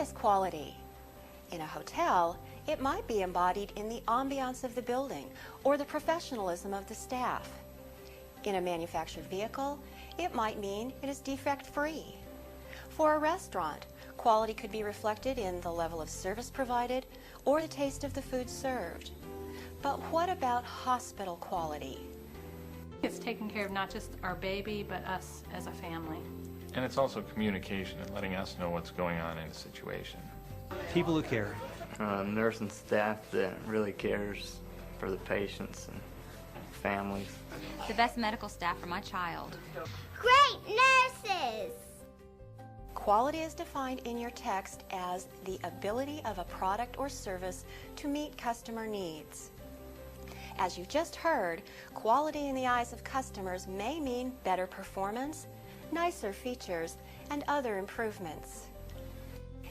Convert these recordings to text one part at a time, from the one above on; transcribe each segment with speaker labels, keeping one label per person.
Speaker 1: is quality? In a hotel, it might be embodied in the ambiance of the building or the professionalism of the staff. In a manufactured vehicle, it might mean it is defect-free. For a restaurant, quality could be reflected in the level of service provided or the taste of the food served. But what about hospital quality?
Speaker 2: It's taking care of not just our baby, but us as a family.
Speaker 3: And it's also communication and letting us know what's going on in a situation.
Speaker 4: People who care.
Speaker 5: Nurse and staff that really cares for the patients and families.
Speaker 6: The best medical staff for my child.
Speaker 7: Great nurses!
Speaker 1: Quality is defined in your text as the ability of a product or service to meet customer needs. As you just heard, quality in the eyes of customers may mean better performance, nicer features, and other improvements.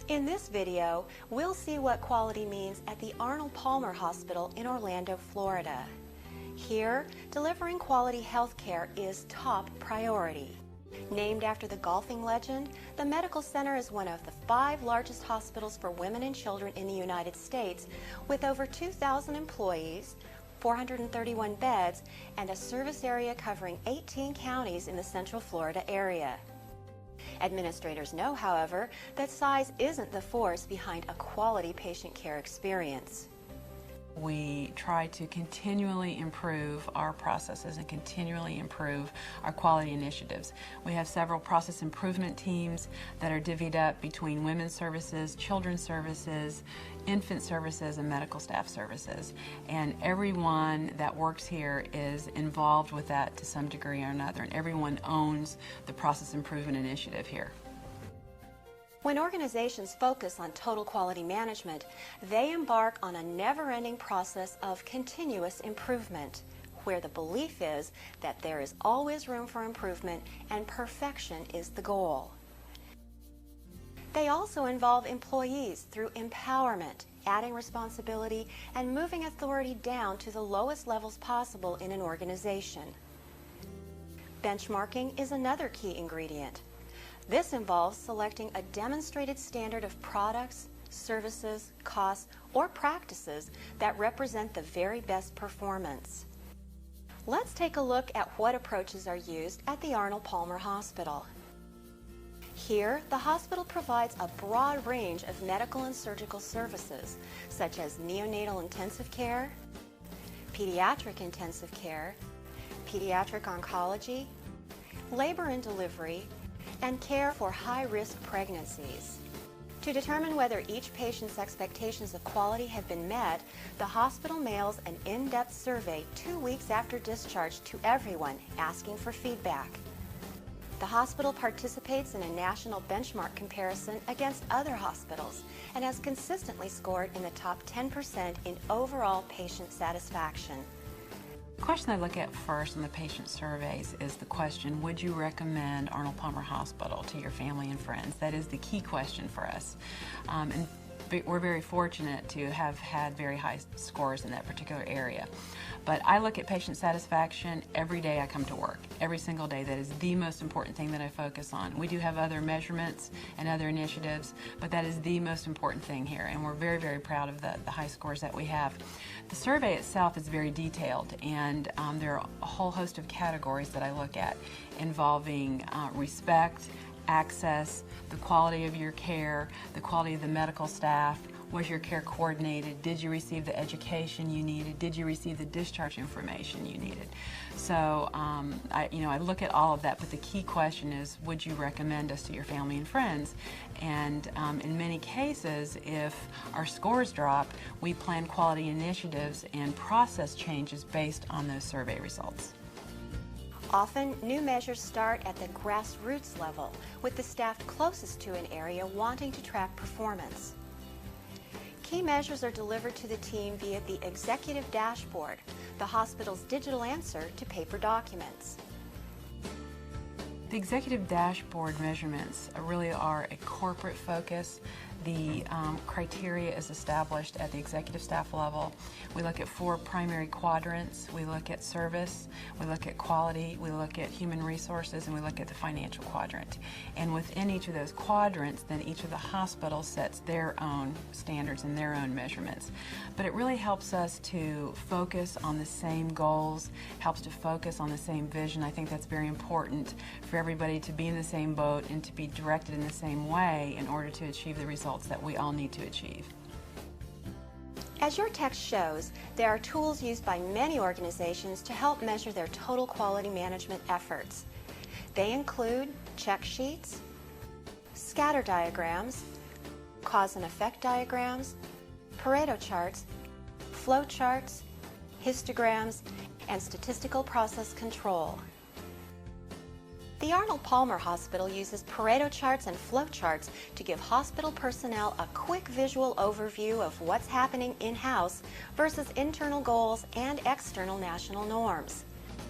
Speaker 1: In this video, we'll see what quality means at the Arnold Palmer Hospital in Orlando, Florida. Here, delivering quality health care is top priority. Named after the golfing legend, the medical center is one of the 5 largest hospitals for women and children in the United States, with over 2,000 employees, 431 beds, and a service area covering 18 counties in the Central Florida area. Administrators know, however, that size isn't the force behind a quality patient care experience.
Speaker 8: We try to continually improve our processes and continually improve our quality initiatives. We have several process improvement teams that are divvied up between women's services, children's services, infant services, and medical staff services. And everyone that works here is involved with that to some degree or another, and everyone owns the process improvement initiative here.
Speaker 1: When organizations focus on total quality management, they embark on a never-ending process of continuous improvement, where the belief is that there is always room for improvement and perfection is the goal. They also involve employees through empowerment, adding responsibility, and moving authority down to the lowest levels possible in an organization. Benchmarking is another key ingredient. This involves selecting a demonstrated standard of products, services, costs, or practices that represent the very best performance. Let's take a look at what approaches are used at the Arnold Palmer Hospital. Here, the hospital provides a broad range of medical and surgical services, such as neonatal intensive care, pediatric intensive care, pediatric oncology, labor and delivery, and care for high-risk pregnancies. To determine whether each patient's expectations of quality have been met, the hospital mails an in-depth survey 2 weeks after discharge to everyone, asking for feedback. The hospital participates in a national benchmark comparison against other hospitals and has consistently scored in the top 10% in overall patient satisfaction.
Speaker 8: The question I look at first in the patient surveys is the question, would you recommend Arnold Palmer Hospital to your family and friends? That is the key question for us. And we're very fortunate to have had very high scores in that particular area. But I look at patient satisfaction every day I come to work, every single day. That is the most important thing that I focus on. We do have other measurements and other initiatives, but that is the most important thing here, and we're very, very proud of the high scores that we have. The survey itself is very detailed, and there are a whole host of categories that I look at involving respect, access, the quality of your care, the quality of the medical staff. Was your care coordinated? Did you receive the education you needed? Did you receive the discharge information you needed? So I look at all of that, but the key question is, would you recommend us to your family and friends? And in many cases, if our scores drop, we plan quality initiatives and process changes based on those survey results.
Speaker 1: Often, new measures start at the grassroots level, with the staff closest to an area wanting to track performance. Key measures are delivered to the team via the executive dashboard, the hospital's digital answer to paper documents.
Speaker 8: The executive dashboard measurements really are a corporate focus. The criteria is established at the executive staff level. We look at 4 primary quadrants. We look at service, we look at quality, we look at human resources, and we look at the financial quadrant. And within each of those quadrants, then each of the hospitals sets their own standards and their own measurements. But it really helps us to focus on the same goals, helps to focus on the same vision. I think that's very important for everybody to be in the same boat and to be directed in the same way in order to achieve the results that we all need to achieve.
Speaker 1: As your text shows, there are tools used by many organizations to help measure their total quality management efforts. They include check sheets, scatter diagrams, cause and effect diagrams, Pareto charts, flow charts, histograms, and statistical process control. The Arnold Palmer Hospital uses Pareto charts and flow charts to give hospital personnel a quick visual overview of what's happening in-house versus internal goals and external national norms.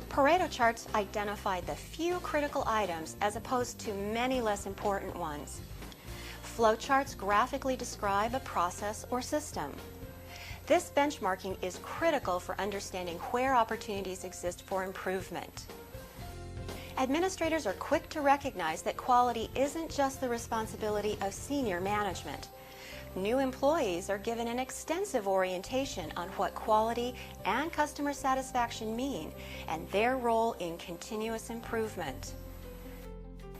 Speaker 1: Pareto charts identify the few critical items as opposed to many less important ones. Flow charts graphically describe a process or system. This benchmarking is critical for understanding where opportunities exist for improvement. Administrators are quick to recognize that quality isn't just the responsibility of senior management. New employees are given an extensive orientation on what quality and customer satisfaction mean and their role in continuous improvement.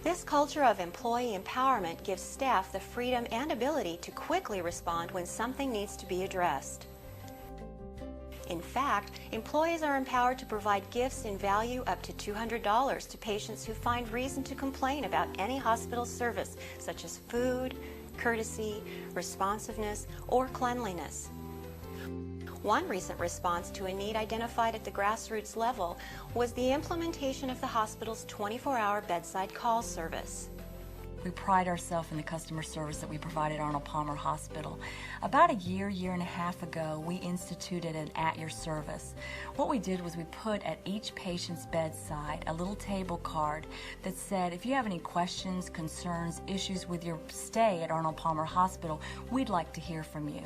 Speaker 1: This culture of employee empowerment gives staff the freedom and ability to quickly respond when something needs to be addressed. In fact, employees are empowered to provide gifts in value up to $200 to patients who find reason to complain about any hospital service, such as food, courtesy, responsiveness, or cleanliness. One recent response to a need identified at the grassroots level was the implementation of the hospital's 24-hour bedside call service.
Speaker 4: We pride ourselves in the customer service that we provide at Arnold Palmer Hospital. About a year and a half ago, we instituted an At Your Service. What we did was we put at each patient's bedside a little table card that said, if you have any questions, concerns, issues with your stay at Arnold Palmer Hospital, we'd like to hear from you.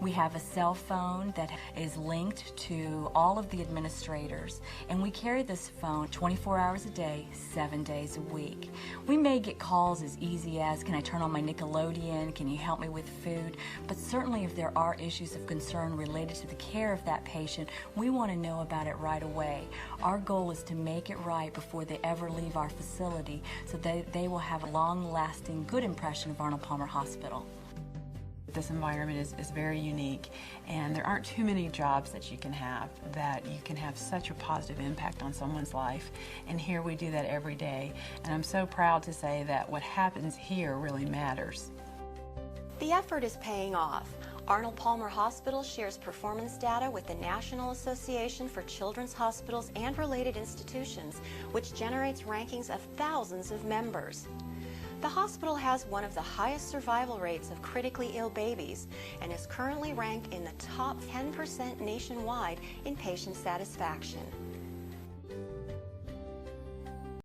Speaker 4: We have a cell phone that is linked to all of the administrators, and we carry this phone 24 hours a day, 7 days a week. We may get calls as easy as, can I turn on my Nickelodeon? Can you help me with food? But certainly if there are issues of concern related to the care of that patient, we want to know about it right away. Our goal is to make it right before they ever leave our facility so that they will have a long-lasting good impression of Arnold Palmer Hospital.
Speaker 8: This environment is very unique, and there aren't too many jobs that you can have such a positive impact on someone's life, and here we do that every day, and I'm so proud to say that what happens here really matters.
Speaker 1: The effort is paying off. Arnold Palmer Hospital shares performance data with the National Association for Children's Hospitals and Related Institutions, which generates rankings of thousands of members. The hospital has one of the highest survival rates of critically ill babies and is currently ranked in the top 10% nationwide in patient satisfaction.